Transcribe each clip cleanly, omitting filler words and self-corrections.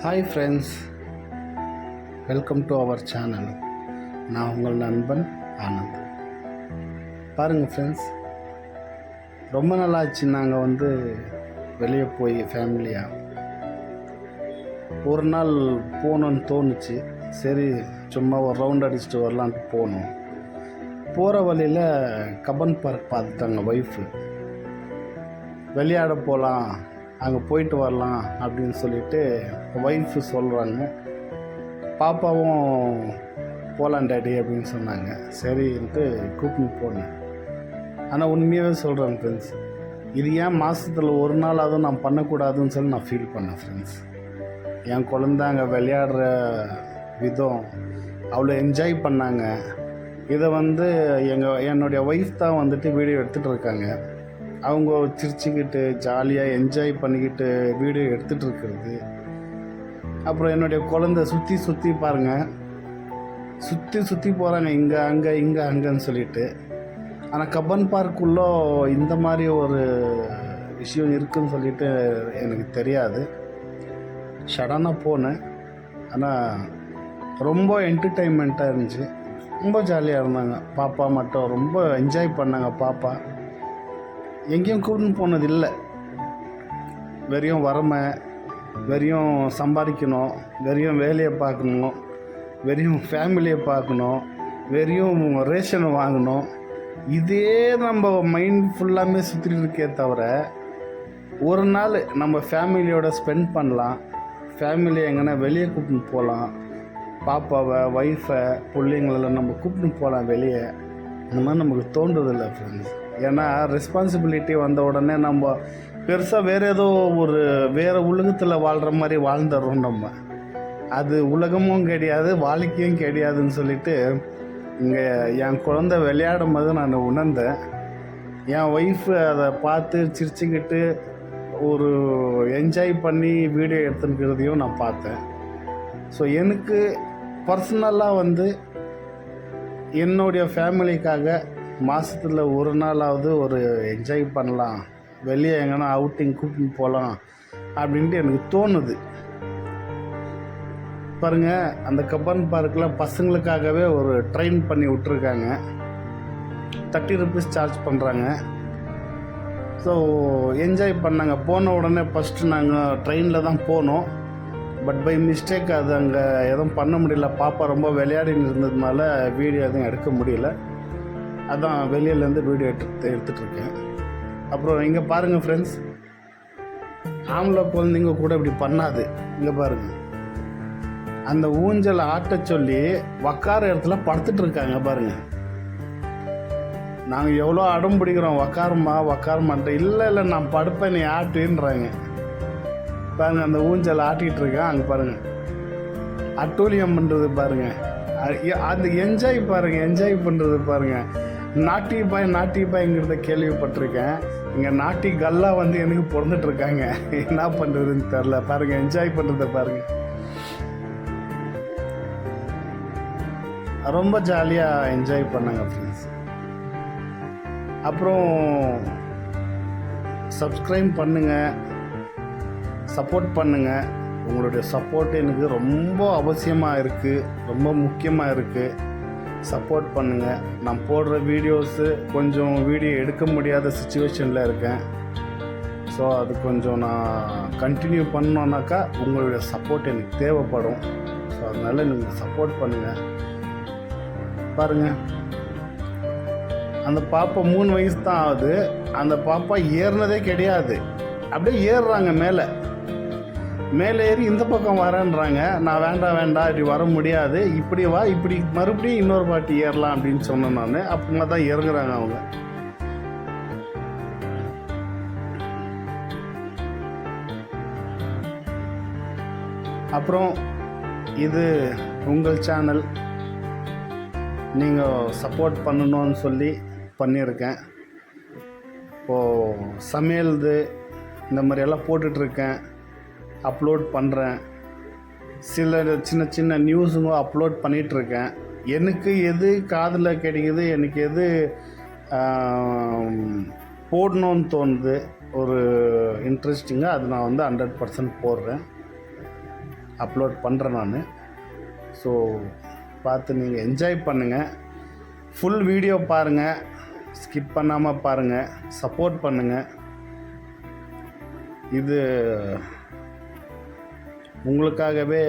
Hi friends, welcome to our channel. நான் உங்கள் நண்பன் ஆனந்த். பாருங்கள் ஃப்ரெண்ட்ஸ், ரொம்ப நாளாச்சு நாங்கள் வெளியே போய் ஃபேமிலியாக ஒரு நாள் போகணுன்னு தோணுச்சு. சரி, சும்மா ஒரு ரவுண்ட் அடிச்சுட்டு வரலான்ட்டு போனோம். போகிற வழியில் கப்பன் பார்க் பார்த்துட்டாங்க ஒய்ஃபு. விளையாட போகலாம், அங்கே போயிட்டு வரலாம் அப்படின்னு சொல்லிட்டு ஒய்ஃபு சொல்கிறாங்க. பாப்பாவும் போகலாம் டாடி அப்படின்னு சொன்னாங்க. சரின்ட்டு கூப்பிட்டு போனேன். ஆனால் உண்மையாகவே சொல்கிறேன் ஃப்ரெண்ட்ஸ், இது ஏன் மாதத்தில் ஒரு நாள் அதுவும் நான் பண்ணக்கூடாதுன்னு சொல்லி நான் ஃபீல் பண்ணேன் ஃப்ரெண்ட்ஸ். என் குழந்தை அங்கே விளையாடுற விதம் அவ்வளோ என்ஜாய் பண்ணாங்க. இதை என்னுடைய ஒய்ஃப் தான் வீடியோ எடுத்துகிட்டு இருக்காங்க. அவங்க சிரிச்சுக்கிட்டு ஜாலியாக என்ஜாய் பண்ணிக்கிட்டு வீடியோ எடுத்துகிட்டு இருக்கிறது. அப்புறம் என்னுடைய குழந்தை சுற்றி பாருங்கள், சுற்றி போகிறாங்க, இங்கே அங்கேன்னு சொல்லிட்டு. ஆனால் கப்பன் பார்க்குள்ளே இந்த மாதிரி ஒரு விஷயம் இருக்குதுன்னு சொல்லிட்டு எனக்கு தெரியாது. சடனாக போனேன். ஆனால் ரொம்ப என்டர்டெயின்மெண்ட்டாக இருந்துச்சு. ரொம்ப ஜாலியாக இருந்தாங்க. பாப்பா மட்டும் ரொம்ப என்ஜாய் பண்ணாங்க. பாப்பா எங்கேயும் கூட்டின்னு போனது இல்லை. வெறியும் வறுமை, வெறியும் சம்பாதிக்கணும், வெறியும் வேலையை பார்க்கணும், வெறியும் ஃபேமிலியை பார்க்கணும், வெறியும் ரேஷனை வாங்கணும். இதே நம்ம மைண்ட் ஃபுல்லாமே சுற்றிட்டு இருக்கே தவிர ஒரு நாள் நம்ம ஃபேமிலியோட ஸ்பெண்ட் பண்ணலாம், ஃபேமிலியை எங்கன்னா வெளியே கூப்பிட்டு போகலாம், பாப்பாவை ஒய்ஃபை பிள்ளைங்களெல்லாம் நம்ம கூப்பிட்டு போகலாம் வெளியே. இந்த மாதிரி நமக்கு தோன்றதில்லை ஃப்ரெண்ட்ஸ். ஏன்னா ரெஸ்பான்சிபிலிட்டி வந்த உடனே நம்ம பெருசாக வேறு உலகத்தில் வாழ்கிற மாதிரி வாழ்ந்துடுறோம். நம்ம அது உலகமும் கிடையாது, வாழ்க்கையும் கிடையாதுன்னு சொல்லிட்டு இங்கே என் குழந்தை விளையாடும் போது நான் உணர்ந்தேன். என் ஒய்ஃபு அதை பார்த்து சிரிச்சுக்கிட்டு ஒரு என்ஜாய் பண்ணி வீடியோ எடுத்துக்கிறதையும் நான் பார்த்தேன். ஸோ எனக்கு பர்சனலாக என்னுடைய ஃபேமிலிக்காக மாதத்தில் ஒரு நாளாவது ஒரு என்ஜாய் பண்ணலாம், வெளியே எங்கன்னா அவுட்டிங் கூப்பிட்டு போகலாம் அப்படின்ட்டு எனக்கு தோணுது. பாருங்கள், அந்த கப்பன் பார்க்கில் பசங்களுக்காகவே ஒரு ட்ரெயின் பண்ணி விட்ருக்காங்க. 30 rupees சார்ஜ் பண்ணுறாங்க. ஸோ என்ஜாய் பண்ணாங்க. போன உடனே ஃபஸ்ட்டு நாங்கள் ட்ரெயினில் தான் போனோம். பட் பை மிஸ்டேக் அது அங்கே எதுவும் பண்ண முடியல. பாப்பா ரொம்ப விளையாடின்னு இருந்ததுனால வீடியோ எதுவும் எடுக்க முடியல. அதான் வெளியிலேருந்து வீடியோ எடுத்துகிட்டு இருக்கேன். அப்புறம் இங்கே பாருங்கள் ஃப்ரெண்ட்ஸ், ஆம்பளை குழந்தைங்க கூட இப்படி பண்ணாது. இங்கே பாருங்கள், அந்த ஊஞ்சலை ஆட்ட சொல்லி உக்கார இடத்துல படுத்துட்டு இருக்காங்க. பாருங்கள், நாங்கள் எவ்வளோ அடம் பிடிக்கிறோம், உக்காரமாட்டேன். இல்லை நான் படுப்பேன், நீ ஆட்டுன்றாங்க. பாருங்கள், அந்த ஊஞ்சல் ஆட்டிகிட்டு இருக்கேன். அங்கே பாருங்கள், அட்டூழியம் பண்ணுறது பாருங்கள். அந்த என்ஜாய் பண்ணுறது பாருங்கள். நாட்டி பாய்ங்கிறத கேள்விப்பட்டிருக்கேன். இங்கே நாட்டி கல்லா எனக்கு பிறந்துட்டுருக்காங்க. என்ன பண்ணுறதுன்னு தெரில. பாருங்கள், என்ஜாய் பண்ணுறத பாருங்கள். ரொம்ப ஜாலியாக என்ஜாய் பண்ணாங்க ஃப்ரெண்ட்ஸ். அப்புறம் சப்ஸ்கிரைப் பண்ணுங்கள், சப்போர்ட் பண்ணுங்கள். உங்களுடைய சப்போர்ட் எனக்கு ரொம்ப அவசியமாக இருக்குது, ரொம்ப முக்கியமாக இருக்குது. சப்போர்ட் பண்ணுங்கள். நான் போடுற வீடியோஸு கொஞ்சம் வீடியோ எடுக்க முடியாத சுச்சுவேஷனில் இருக்கேன். ஸோ அது கொஞ்சம் நான் கண்டினியூ பண்ணோன்னாக்கா உங்களுடைய சப்போர்ட் எனக்கு தேவைப்படும். ஸோ அதனால் நீங்கள் சப்போர்ட் பண்ணுங்கள். பாருங்கள், அந்த பாப்பா 3 வயசு தான் ஆகுது. அந்த பாப்பா ஏறினதே கிடையாது. அப்படியே ஏறுறாங்க மேலே ஏறி இந்த பக்கம் வரேன்றாங்க. நான் வேண்டாம் இப்படி வர முடியாது, இப்படி வா, இப்படி மறுபடியும் இன்னொரு பாட்டி ஏறலாம் அப்படின்னு சொன்னேன் நான். அப்புறமா தான் இறங்குறாங்க அவங்க. அப்புறம் இது உங்கள் சேனல், நீங்கள் சப்போர்ட் பண்ணணும்னு சொல்லி பண்ணியிருக்கேன். இப்போது சமையல்து இந்த மாதிரியெல்லாம் போட்டுட்ருக்கேன், அப்லோட் பண்ணுறேன். சில சின்ன நியூஸுங்க அப்லோட் பண்ணிகிட்ருக்கேன். எனக்கு எது காதில் கிடைக்குது, எனக்கு எது போடணும்னு தோணுது, ஒரு இன்ட்ரெஸ்டிங்காக அது நான் 100% போடுறேன். அப்லோட் பண்ணுறேன் நான். ஸோ பார்த்து நீங்கள் என்ஜாய் பண்ணுங்கள். ஃபுல் வீடியோ பாருங்கள், ஸ்கிப் பண்ணாமல் பாருங்கள், சப்போர்ட் பண்ணுங்கள். இது உங்களுக்காகவே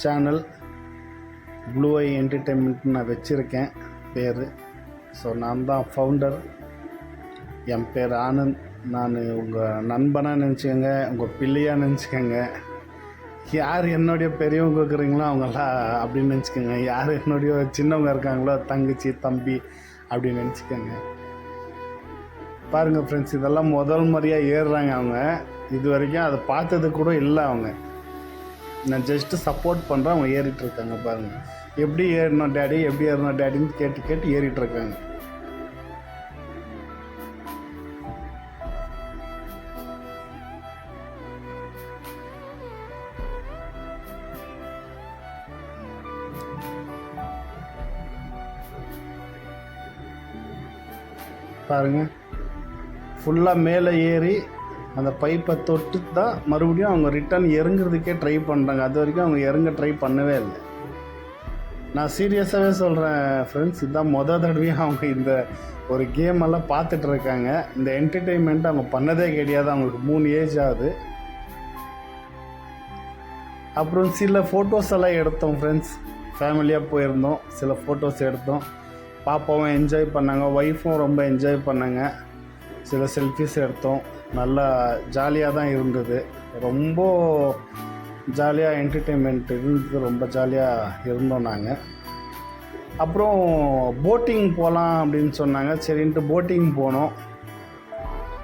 சேனல் ப்ளூ ஐ என்டர்டெயின்மெண்ட் நான் வச்சுருக்கேன் பேர். ஸோ நான் தான் ஃபவுண்டர். என் பேர் ஆனந்த். நான் உங்கள் நண்பனாக நினச்சிக்கோங்க, உங்கள் பிள்ளையாக நினச்சிக்கோங்க. யார் என்னுடைய பெரியவங்க இருக்கிறீங்களோ அவங்களாம் அப்படின்னு நினச்சிக்கோங்க. யார் என்னுடைய சின்னவங்க இருக்காங்களோ தங்கச்சி தம்பி அப்படின்னு நினச்சிக்கோங்க. பாருங்கள் ஃப்ரெண்ட்ஸ், இதெல்லாம் முதல் முறையாக ஏறுறாங்க அவங்க. இது வரைக்கும் அதை பார்த்தது கூட இல்லை அவங்க. நான் ஜஸ்ட்டு சப்போர்ட் பண்ணுறேன், அவங்க ஏறிட்டுருக்காங்க. பாருங்கள் எப்படி ஏறணும் டேடி, எப்படி ஏறணும் டேடின்னு கேட்டு கேட்டு ஏறிட்டுருக்காங்க. பாருங்கள் ஃபுல்லாக மேலே ஏறி அந்த பைப்பை தொட்டு தான் மறுபடியும் அவங்க ரிட்டர்ன் இறங்குறதுக்கே ட்ரை பண்ணுறாங்க. அது வரைக்கும் அவங்க இறங்க ட்ரை பண்ணவே இல்லை. நான் சீரியஸாகவே சொல்கிறேன் ஃப்ரெண்ட்ஸ், இதுதான் தடவையாக அவங்க இந்த ஒரு கேமெல்லாம் பார்த்துட்ருக்காங்க. இந்த என்டர்டெயின்மெண்ட் அவங்க பண்ணதே கிடையாது. அவங்களுக்கு 3 ஏஜ் ஆகுது. அப்புறம் சில ஃபோட்டோஸ் எல்லாம் எடுத்தோம் ஃப்ரெண்ட்ஸ், ஃபேமிலியாக போயிருந்தோம். சில ஃபோட்டோஸ் எடுத்தோம். பாப்பாவும் என்ஜாய் பண்ணாங்க, ஒய்ஃபும் ரொம்ப என்ஜாய் பண்ணாங்க. சில செல்ஃபிஸ் எடுத்தோம். நல்லா ஜாலியாக தான் இருந்தது. ரொம்ப ஜாலியாக என்டர்டெயின்மெண்ட் இருந்தது. ரொம்ப ஜாலியாக இருந்தோம் நாங்கள். அப்புறம் போட்டிங் போகலாம் அப்படின்னு சொன்னாங்க. சரின்ட்டு போட்டிங் போனோம்.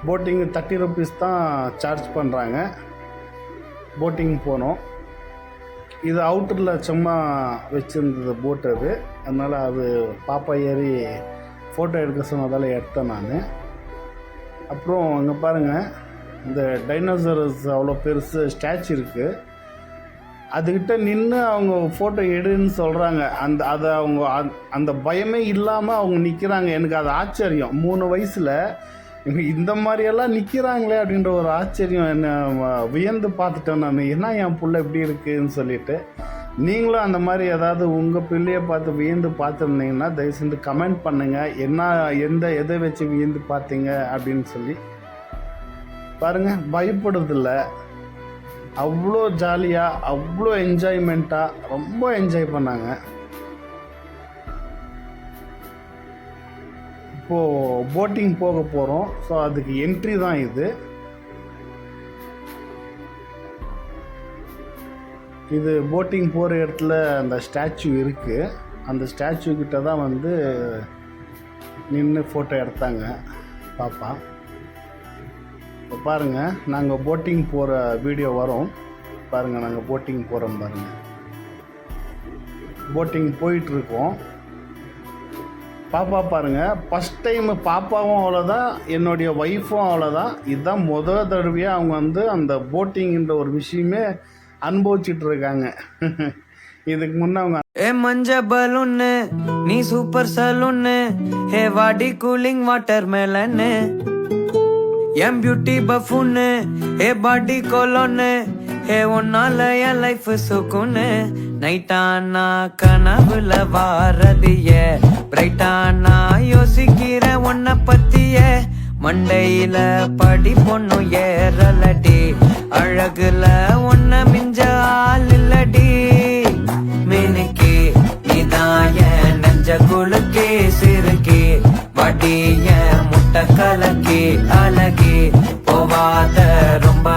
போட்டிங்கு 30 rupees தான் சார்ஜ் பண்ணுறாங்க. போட்டிங் போனோம். இது அவுட்டரில் சும்மா வச்சுருந்தது போட் அது. அதனால் அது பாப்பா ஏறி ஃபோட்டோ எடுக்க சொன்னதால் எடுத்தேன் நான். அப்புறம் இங்கே பாருங்கள், இந்த டைனோசரஸ் அவ்வளோ பெருசு ஸ்டாச்சு இருக்குது. அதுக்கிட்ட நின்று அவங்க ஃபோட்டோ எடுன்னு சொல்கிறாங்க. அதை அவங்க அந்த பயமே இல்லாமல் அவங்க நிற்கிறாங்க. எனக்கு அது ஆச்சரியம். 3 வயசில் இந்த மாதிரியெல்லாம் நிற்கிறாங்களே அப்படின்ற ஒரு ஆச்சரியம் என்ன வியந்து பார்த்துட்டேன் நான். ஏன்னா என் பிள்ளை எப்படி இருக்குதுன்னு சொல்லிட்டு, நீங்களும் அந்த மாதிரி ஏதாவது உங்கள் பிள்ளையை பார்த்து வியந்து பார்த்துருந்தீங்கன்னா தயவு செஞ்சு கமெண்ட் பண்ணுங்கள். எதை வச்சு வியந்து பார்த்தீங்க அப்படின்னு சொல்லி. பாருங்கள், பயப்படுறதில்ல. அவ்வளோ ஜாலியாக, அவ்வளோ என்ஜாய்மெண்ட்டாக ரொம்ப என்ஜாய் பண்ணாங்க. இப்போது போட்டிங் போக போகிறோம். ஸோ அதுக்கு என்ட்ரி தான் இது. இது போட்டிங் போகிற இடத்துல அந்த ஸ்டாச்சு இருக்குது. அந்த ஸ்டாச்சு கிட்ட தான் வந்து நின்று ஃபோட்டோ எடுத்தாங்க பாப்பா. இப்போ பாருங்கள், நாங்கள் போட்டிங் போகிற வீடியோ வரும். பாருங்கள், நாங்கள் போட்டிங் போகிறோம். பாருங்கள், போட்டிங் போயிட்டுருக்கோம். பாப்பா பாருங்கள், ஃபஸ்ட் டைம் பாப்பாவும் அவ்வளோதான், என்னுடைய ஒய்ஃபும் அவ்வளோதான். இதுதான் தடவையாக அவங்க வந்து அந்த போட்டிங்கிற ஒரு விஷயமே அனுபவிச்சுட்டு இருக்காங்க. இதுக்கு முன்னே அவங்க ஏ மஞ்ச பலூன்னு நீ சூப்பர் சலூன்னு, ஹே வாடி கூலிங் வாட்டர் மேலன்னு, என் பியூட்டி பஃபூன்னு, ஹே பாடி கோலோன்னு, ஹே ஒன்னால என் லைஃப் சுக்குன்னு, நைட்டானா கனவுல வாரதிய, பிரைட்டானா யோசிக்கிற உன்னை பத்திய, மண்டையில படி பொண்ணு ஏறலடி, அழகுல உன்னை மிஞ்ச ஆள் இல்லடி, மினுக்கி நீதான் என் நெஞ்ச குலுக்கி சிறுக்கி, வடிய முட்டை கலக்கி அழகி, போவாத ரொம்ப